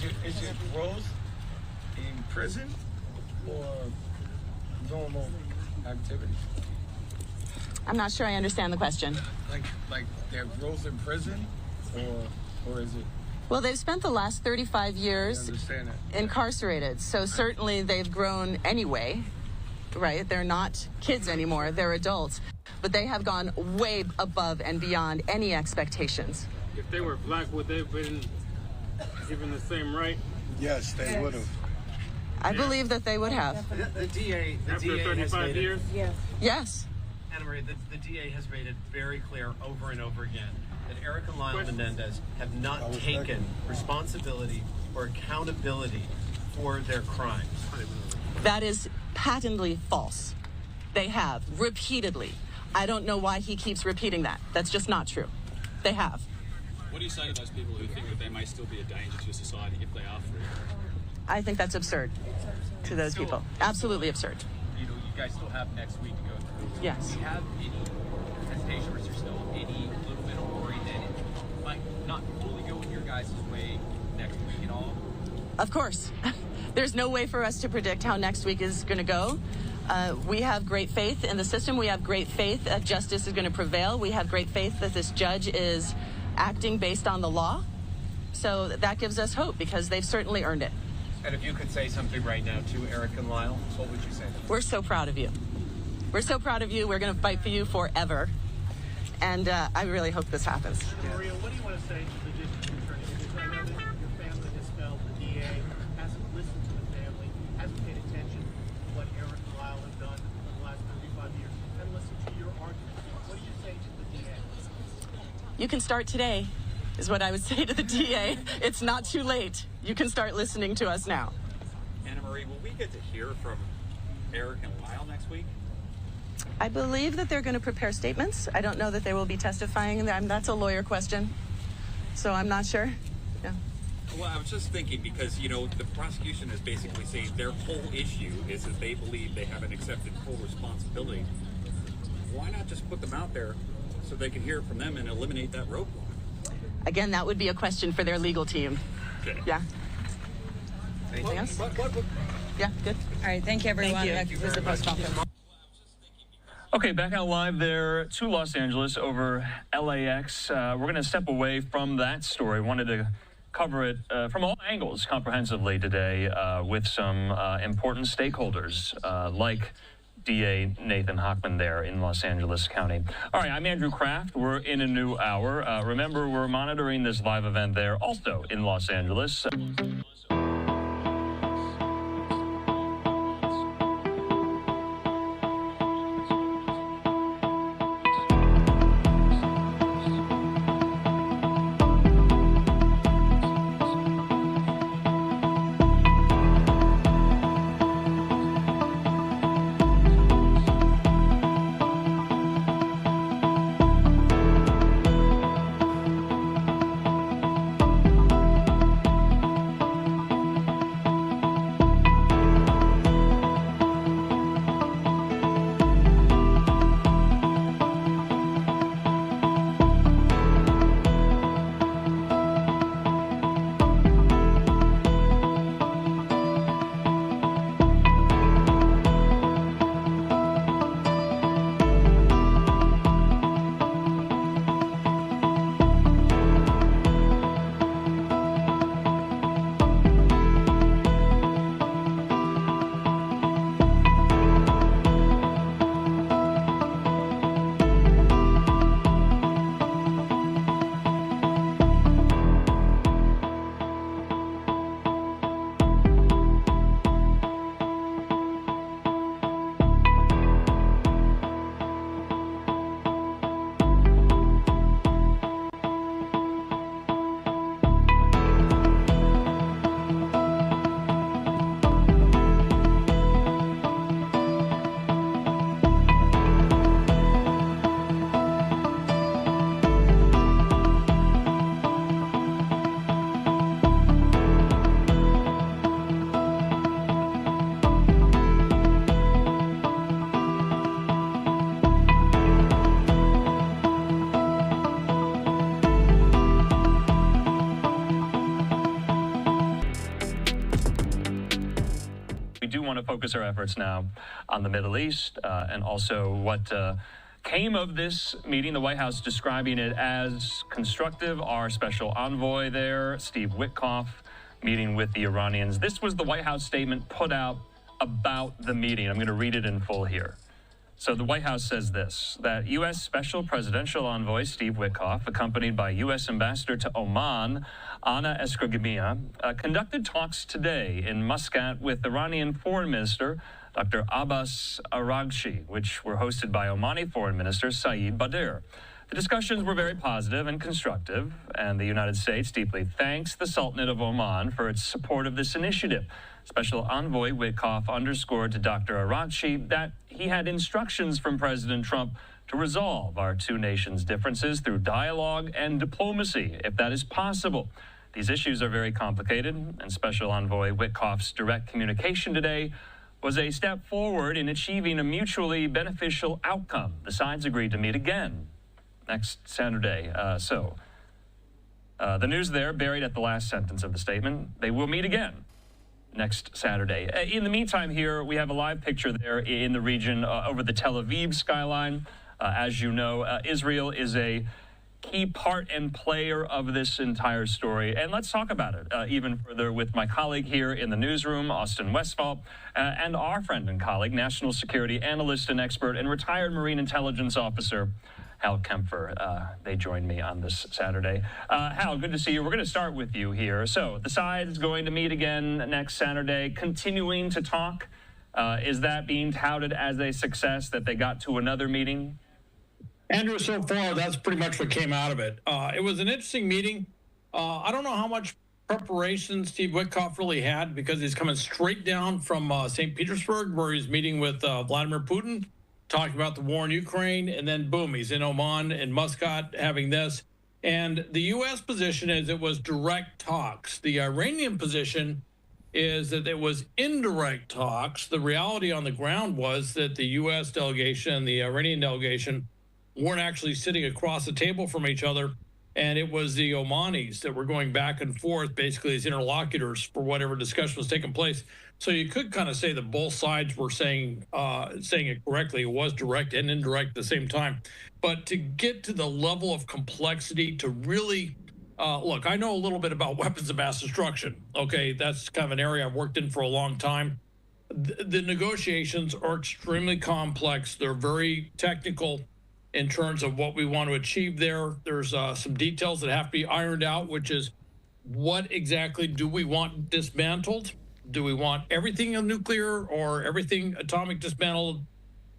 it Rose in prison or normal activities? I'm not sure I understand the question. Like they're Rose in prison, or is it? Well, they've spent the last 35 years incarcerated, so certainly they've grown anyway, right? They're not kids anymore, they're adults, but they have gone way above and beyond any expectations. If they were black, would they have been given the same right? Yes, they would have. I believe that they would have. The DA After 35 years? Yes. Anna Marie, the DA has made it very clear over and over again that Eric and Lyle Menendez have not taken responsibility or accountability for their crimes. That is patently false. They have, repeatedly. I don't know why he keeps repeating that. That's just not true. They have. What do you say to those people who think that they may still be a danger to society if they are free? I think that's absurd to those people. Absolutely absurd. You guys still have next week to go through. Yes. Do you have any hesitation, or is there still any little bit of worry that it might not fully go in your guys' way next week at all? Of course. There's no way for us to predict how next week is going to go. We have great faith in the system. We have great faith that justice is going to prevail. We have great faith that this judge is acting based on the law. So that gives us hope because they've certainly earned it. And if you could say something right now to Eric and Lyle, what would you say? We're so proud of you. We're so proud of you. We're going to fight for you forever. And I really hope this happens. Maria, what do you want to say to the district attorney? Because I know that your family has felt the DA hasn't listened to the family, hasn't paid attention to what Eric and Lyle have done for the last 35 years, and listened to your argument. What do you say to the DA? You can start today, is what I would say to the DA. It's not too late. You can start listening to us now. Anna Marie, will we get to hear from Eric and Lyle next week? I believe that they're going to prepare statements. I don't know that they will be testifying. That's a lawyer question, so I'm not sure. Yeah. Well, I was just thinking because, the prosecution is basically saying their whole issue is that they believe they haven't accepted full responsibility. Why not just put them out there so they can hear from them and eliminate that roadblock? Again, that would be a question for their legal team. Okay. Yeah. Anything else? Yeah, good. All right, thank you, everyone. Thank you. That was the post conference. Okay, back out live there to Los Angeles over LAX. We're going to step away from that story. Wanted to cover it from all angles comprehensively today with some important stakeholders like DA Nathan Hochman there in Los Angeles County. All right, I'm Andrew Kraft. We're in a new hour. Remember, we're monitoring this live event there also in Los Angeles. do want to focus our efforts now on the Middle East and also what came of this meeting. The White House describing it as constructive. Our special envoy there, Steve Witkoff, meeting with the Iranians. This was the White House statement put out about the meeting. I'm going to read it in full here. So the White House says this, that U.S. Special Presidential Envoy Steve Witkoff, accompanied by U.S. Ambassador to Oman, Anna Eskragimia, conducted talks today in Muscat with Iranian Foreign Minister Dr. Abbas Araghchi, which were hosted by Omani Foreign Minister Saeed Badr. The discussions were very positive and constructive, and the United States deeply thanks the Sultanate of Oman for its support of this initiative. Special Envoy Witkoff underscored to Dr. Araghchi that he had instructions from President Trump to resolve our two nations' differences through dialogue and diplomacy, if that is possible. These issues are very complicated, and Special Envoy Witkoff's direct communication today was a step forward in achieving a mutually beneficial outcome. The sides agreed to meet again next Saturday. The news there buried at the last sentence of the statement. They will meet again next Saturday. In the meantime here, we have a live picture there in the region over the Tel Aviv skyline. As you know, Israel is a key part and player of this entire story. And let's talk about it even further with my colleague here in the newsroom, Austin Westphal, and our friend and colleague, national security analyst and expert and retired Marine intelligence officer, Hal Kempfer. They joined me on this Saturday. Hal, good to see you. We're going to start with you here. So the side is going to meet again next Saturday, continuing to talk. Is that being touted as a success that they got to another meeting? Andrew, so far, that's pretty much what came out of it. It was an interesting meeting. I don't know how much preparation Steve Witkoff really had because he's coming straight down from St. Petersburg, where he's meeting with Vladimir Putin, talking about the war in Ukraine, and then boom, he's in Oman and Muscat having this. And the U.S. position is it was direct talks. The Iranian position is that it was indirect talks. The reality on the ground was that the U.S. delegation and the Iranian delegation weren't actually sitting across the table from each other, and it was the Omanis that were going back and forth, basically as interlocutors for whatever discussion was taking place. So you could kind of say that both sides were saying it correctly. It was direct and indirect at the same time. But to get to the level of complexity to really look, I know a little bit about weapons of mass destruction. Okay, that's kind of an area I've worked in for a long time. The negotiations are extremely complex. They're very technical in terms of what we want to achieve there. There's some details that have to be ironed out, which is what exactly do we want dismantled? Do we want everything nuclear or everything atomic dismantled?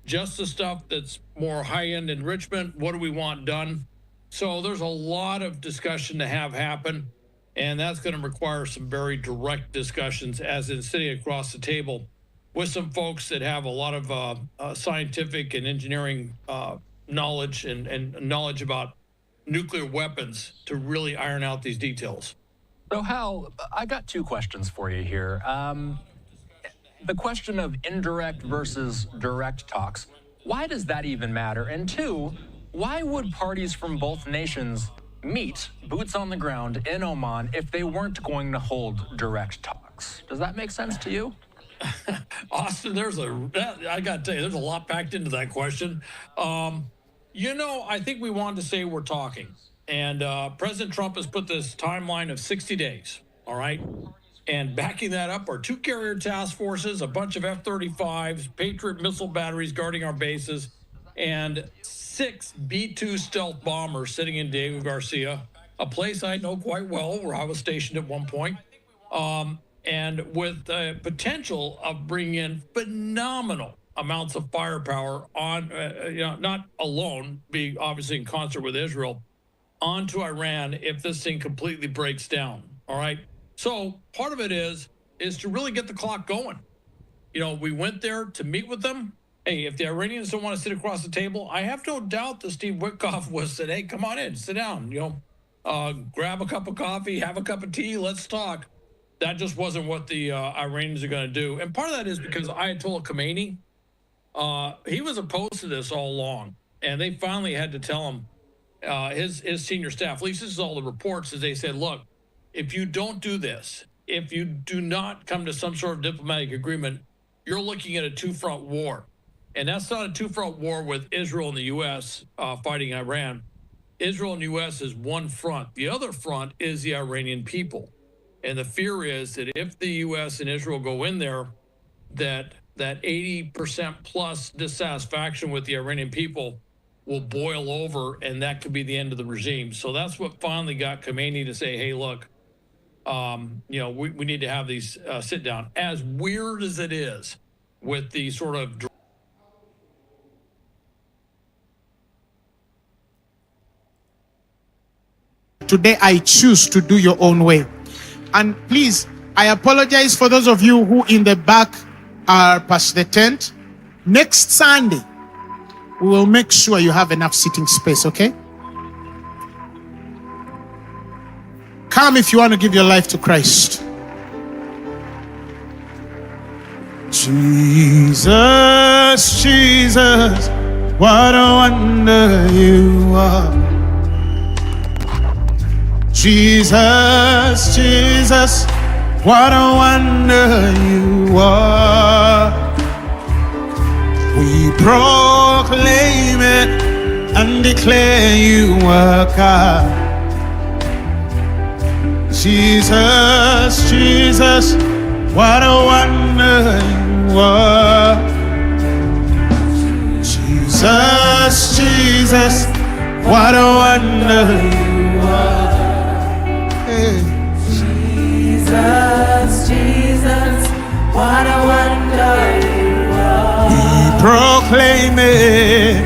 Just the stuff that's more high-end enrichment? What do we want done? So there's a lot of discussion to have happen, and that's going to require some very direct discussions, as in sitting across the table with some folks that have a lot of scientific and engineering knowledge and knowledge about nuclear weapons to really iron out these details. So, Hal, I got two questions for you here. The question of indirect versus direct talks, why does that even matter? And two, why would parties from both nations meet, boots on the ground, in Oman if they weren't going to hold direct talks? Does that make sense to you? Austin, I got to tell you, there's a lot packed into that question. I think we wanted to say we're talking. And President Trump has put this timeline of 60 days, all right? And backing that up are 2 carrier task forces, a bunch of F-35s, Patriot missile batteries guarding our bases, and 6 B-2 stealth bombers sitting in Diego Garcia, a place I know quite well where I was stationed at one point. And with the potential of bringing in phenomenal amounts of firepower on, not alone, being obviously in concert with Israel, onto Iran if this thing completely breaks down. All right. So part of it is to really get the clock going. We went there to meet with them. Hey, if the Iranians don't want to sit across the table, I have no doubt that Steve Witkoff said, hey, come on in, sit down, grab a cup of coffee, have a cup of tea, let's talk. That just wasn't what the Iranians are going to do. And part of that is because Ayatollah Khomeini, he was opposed to this all along. And they finally had to tell him, his senior staff, at least this is all the reports, is they said, look, if you don't do this, if you do not come to some sort of diplomatic agreement, you're looking at a two-front war. And that's not a two-front war with Israel and the U.S. Fighting Iran. Israel and the U.S. is one front. The other front is the Iranian people. And the fear is that if the U.S. and Israel go in there, that 80% plus dissatisfaction with the Iranian people will boil over, and that could be the end of the regime. So that's what finally got Khamenei to say, hey, look, we need to have these sit down. As weird as it is with the sort of... Today, I choose to do your own way. And please, I apologize for those of you who in the back are past the tent. Next Sunday, we will make sure you have enough seating space, okay? Come if you want to give your life to Christ. Jesus, Jesus, what a wonder you are. Jesus, Jesus, what a wonder you are. We proclaim it and declare you are God. Jesus, Jesus, what a wonder you are. Jesus, Jesus, what a wonder you are. Jesus, Jesus, what a wonder you are. We proclaim it,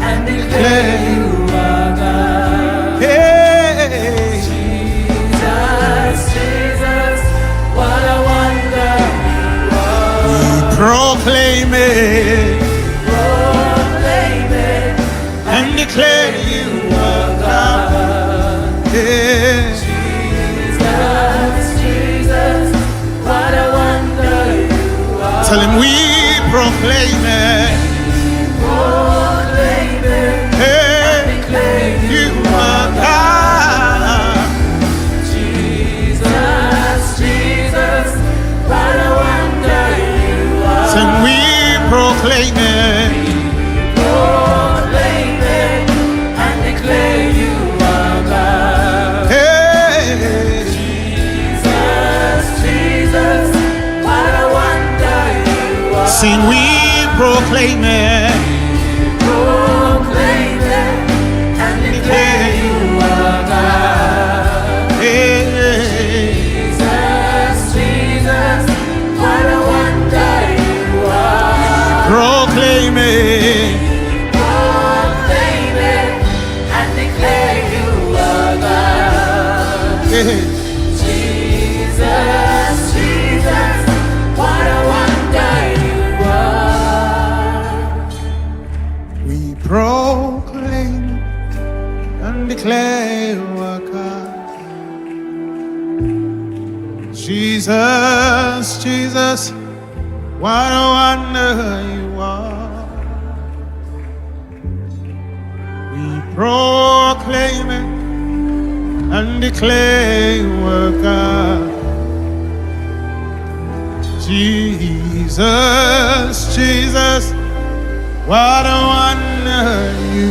and declare you are God. hey. Jesus, Jesus, what a wonder you are. We proclaim it, and declare you are God. Jesus, Jesus, what a wonder you are. Tell him we proclaim it. Hey, you are God. Jesus, Jesus, what a wonder you are. Tell him we proclaim it. And declare you are God. Hey, Jesus, Jesus, what a wonder you are. sing we proclaim it. And declare you are God. Hey, Jesus, Jesus, what a wonder you are. proclaim it. And declare you are God. Hey. Jesus, Jesus, what a wonder you are. We proclaim and declare you are God. Jesus, Jesus, what a wonder you are. We proclaim it and declare you are God. Jesus, Jesus, what a wonder you